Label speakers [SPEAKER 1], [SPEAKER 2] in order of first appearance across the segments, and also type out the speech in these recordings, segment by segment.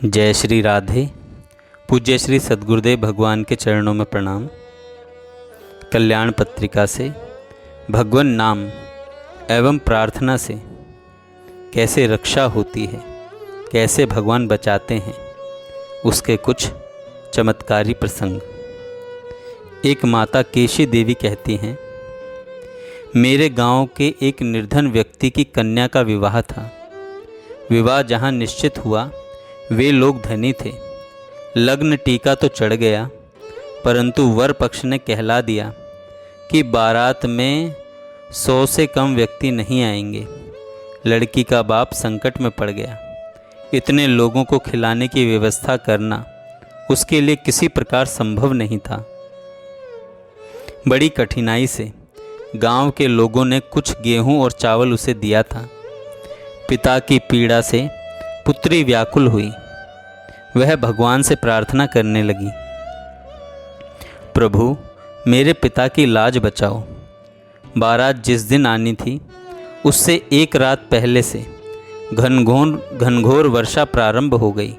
[SPEAKER 1] जय श्री राधे। पूज्य श्री सद्गुरुदेव भगवान के चरणों में प्रणाम। कल्याण पत्रिका से भगवान नाम एवं प्रार्थना से कैसे रक्षा होती है, कैसे भगवान बचाते हैं, उसके कुछ चमत्कारी प्रसंग। एक माता केशी देवी कहती हैं, मेरे गांव के एक निर्धन व्यक्ति की कन्या का विवाह था। विवाह जहां निश्चित हुआ वे लोग धनी थे। लग्न टीका तो चढ़ गया, परंतु वर पक्ष ने कहला दिया कि बारात में 100 से कम व्यक्ति नहीं आएंगे। लड़की का बाप संकट में पड़ गया। इतने लोगों को खिलाने की व्यवस्था करना उसके लिए किसी प्रकार संभव नहीं था। बड़ी कठिनाई से गांव के लोगों ने कुछ गेहूं और चावल उसे दिया था। पिता की पीड़ा से पुत्री व्याकुल हुई। वह भगवान से प्रार्थना करने लगी, प्रभु मेरे पिता की लाज बचाओ। बारात जिस दिन आनी थी उससे एक रात पहले से घनघोर वर्षा प्रारंभ हो गई।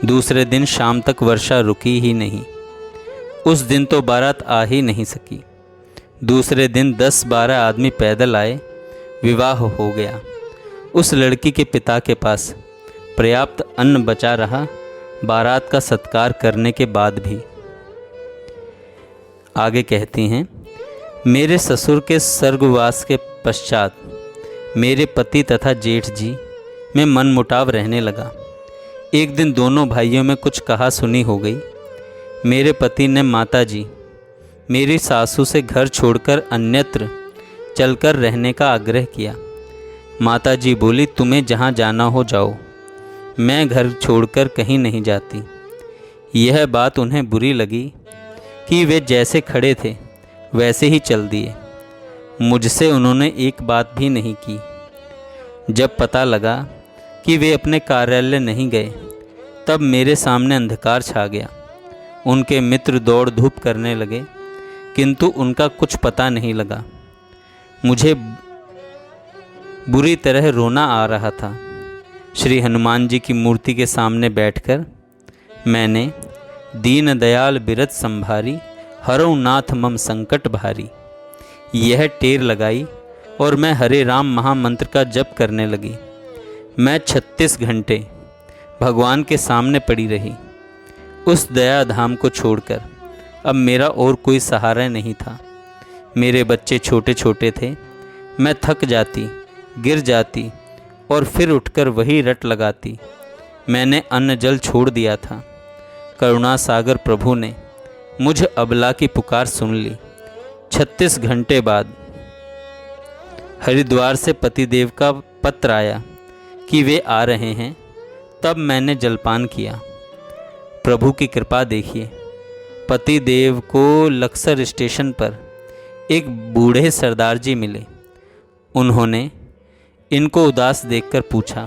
[SPEAKER 1] दूसरे दिन शाम तक वर्षा रुकी ही नहीं। उस दिन तो बारात आ ही नहीं सकी। दूसरे दिन 10-12 आदमी पैदल आए। विवाह हो गया। उस लड़की के पिता के पास पर्याप्त अन्न बचा रहा, बारात का सत्कार करने के बाद भी। आगे कहती हैं, मेरे ससुर के स्वर्गवास के पश्चात मेरे पति तथा जेठ जी में मनमुटाव रहने लगा। एक दिन दोनों भाइयों में कुछ कहा सुनी हो गई। मेरे पति ने माता जी मेरी सासू से घर छोड़कर अन्यत्र चलकर रहने का आग्रह किया। माता जी बोली, तुम्हें जहाँ जाना हो जाओ, मैं घर छोड़कर कहीं नहीं जाती। यह बात उन्हें बुरी लगी कि वे जैसे खड़े थे वैसे ही चल दिए। मुझसे उन्होंने एक बात भी नहीं की। जब पता लगा कि वे अपने कार्यालय नहीं गए, तब मेरे सामने अंधकार छा गया। उनके मित्र दौड़ धूप करने लगे, किंतु उनका कुछ पता नहीं लगा। मुझे बुरी तरह रोना आ रहा था। श्री हनुमान जी की मूर्ति के सामने बैठकर मैंने दीन दयाल बिरत संभारी, हरौ नाथ मम संकट भारी, यह टेर लगाई और मैं हरे राम महामंत्र का जप करने लगी। मैं 36 घंटे भगवान के सामने पड़ी रही। उस दया धाम को छोड़कर अब मेरा और कोई सहारा नहीं था। मेरे बच्चे छोटे छोटे थे। मैं थक जाती, गिर जाती और फिर उठकर वही रट लगाती। मैंने अन्न जल छोड़ दिया था। करुणा सागर प्रभु ने मुझ अबला की पुकार सुन ली। 36 घंटे बाद हरिद्वार से पतिदेव का पत्र आया कि वे आ रहे हैं। तब मैंने जलपान किया। प्रभु की कृपा देखिए। पतिदेव को लक्सर स्टेशन पर एक बूढ़े सरदार जी मिले। उन्होंने इनको उदास देखकर पूछा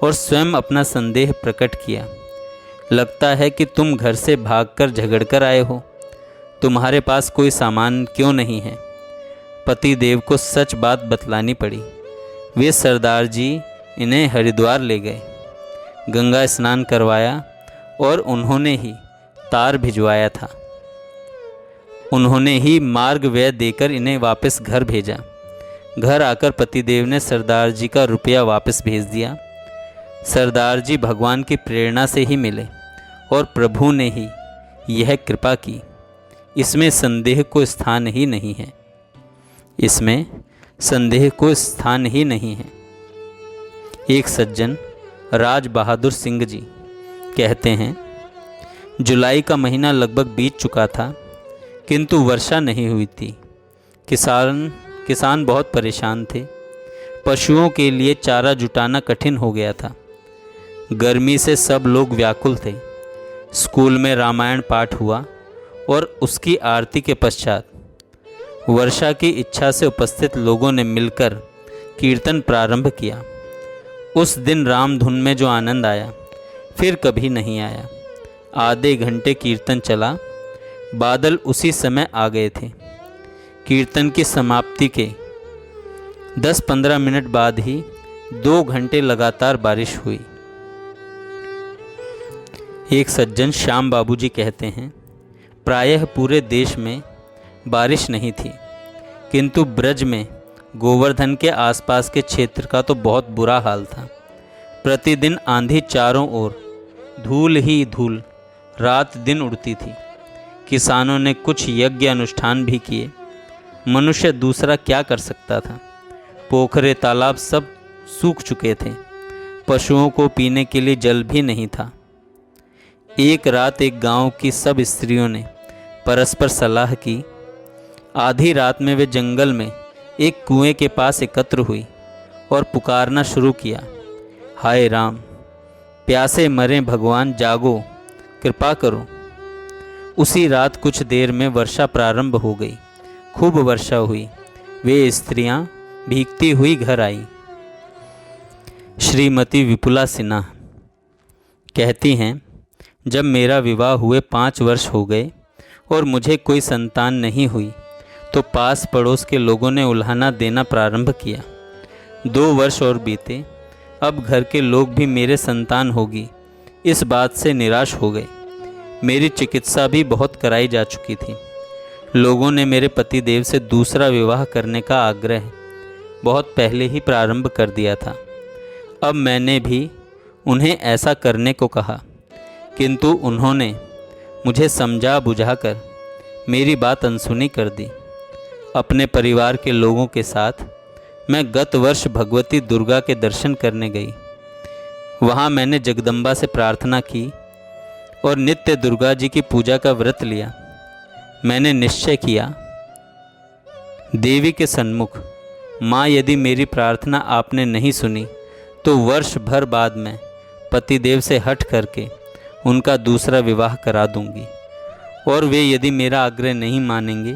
[SPEAKER 1] और स्वयं अपना संदेह प्रकट किया। लगता है कि तुम घर से भागकर झगड़कर आए हो। तुम्हारे पास कोई सामान क्यों नहीं है? पति देव को सच बात बतलानी पड़ी। वे सरदार जी इन्हें हरिद्वार ले गए, गंगा स्नान करवाया और उन्होंने ही तार भिजवाया था। उन्होंने ही मार्ग व्यय देकर इन्हें वापस घर भेजा। घर आकर पतिदेव ने सरदार जी का रुपया वापस भेज दिया। सरदार जी भगवान की प्रेरणा से ही मिले और प्रभु ने ही यह कृपा की। इसमें संदेह को स्थान ही नहीं है। इसमें संदेह को स्थान ही नहीं है। एक सज्जन राज बहादुर सिंह जी कहते हैं, जुलाई का महीना लगभग बीत चुका था, किंतु वर्षा नहीं हुई थी। किसान बहुत परेशान थे। पशुओं के लिए चारा जुटाना कठिन हो गया था। गर्मी से सब लोग व्याकुल थे। स्कूल में रामायण पाठ हुआ और उसकी आरती के पश्चात वर्षा की इच्छा से उपस्थित लोगों ने मिलकर कीर्तन प्रारंभ किया। उस दिन राम धुन में जो आनंद आया फिर कभी नहीं आया। आधे घंटे कीर्तन चला। बादल उसी समय आ गए थे। कीर्तन की समाप्ति के 10-15 मिनट बाद ही 2 घंटे लगातार बारिश हुई। एक सज्जन श्याम बाबूजी कहते हैं, प्रायः पूरे देश में बारिश नहीं थी, किंतु ब्रज में गोवर्धन के आसपास के क्षेत्र का तो बहुत बुरा हाल था। प्रतिदिन आंधी चारों ओर, धूल ही धूल रात दिन उड़ती थी। किसानों ने कुछ यज्ञ अनुष्ठान भी किए। मनुष्य दूसरा क्या कर सकता था? पोखरे तालाब सब सूख चुके थे। पशुओं को पीने के लिए जल भी नहीं था। एक रात एक गांव की सब स्त्रियों ने परस्पर सलाह की। आधी रात में वे जंगल में एक कुएं के पास एकत्र हुई और पुकारना शुरू किया, हाय राम, प्यासे मरे भगवान, जागो, कृपा करो। उसी रात कुछ देर में वर्षा प्रारंभ हो गई। खूब वर्षा हुई। वे स्त्रियां भीगती हुई घर आई। श्रीमती विपुला सिन्हा कहती हैं, जब मेरा विवाह हुए 5 वर्ष हो गए और मुझे कोई संतान नहीं हुई तो पास पड़ोस के लोगों ने उल्हाना देना प्रारंभ किया। 2 वर्ष और बीते। अब घर के लोग भी मेरे संतान होगी इस बात से निराश हो गए। मेरी चिकित्सा भी बहुत कराई जा चुकी थी। लोगों ने मेरे पतिदेव से दूसरा विवाह करने का आग्रह बहुत पहले ही प्रारंभ कर दिया था। अब मैंने भी उन्हें ऐसा करने को कहा, किंतु उन्होंने मुझे समझा बुझाकर मेरी बात अनसुनी कर दी। अपने परिवार के लोगों के साथ मैं गत वर्ष भगवती दुर्गा के दर्शन करने गई। वहाँ मैंने जगदम्बा से प्रार्थना की और नित्य दुर्गा जी की पूजा का व्रत लिया। मैंने निश्चय किया, देवी के सन्मुख, माँ, यदि मेरी प्रार्थना आपने नहीं सुनी तो वर्ष भर बाद में पतिदेव से हट करके उनका दूसरा विवाह करा दूंगी, और वे यदि मेरा आग्रह नहीं मानेंगे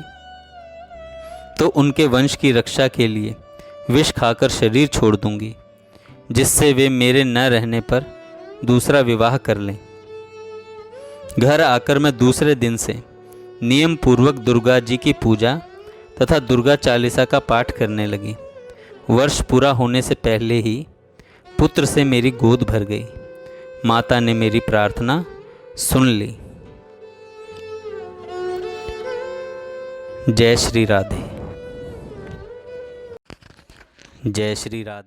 [SPEAKER 1] तो उनके वंश की रक्षा के लिए विष खाकर शरीर छोड़ दूंगी, जिससे वे मेरे न रहने पर दूसरा विवाह कर लें। घर आकर मैं दूसरे दिन से नियम पूर्वक दुर्गा जी की पूजा तथा दुर्गा चालीसा का पाठ करने लगी। वर्ष पूरा होने से पहले ही पुत्र से मेरी गोद भर गई। माता ने मेरी प्रार्थना सुन ली। जय श्री राधे। जय श्री राधे।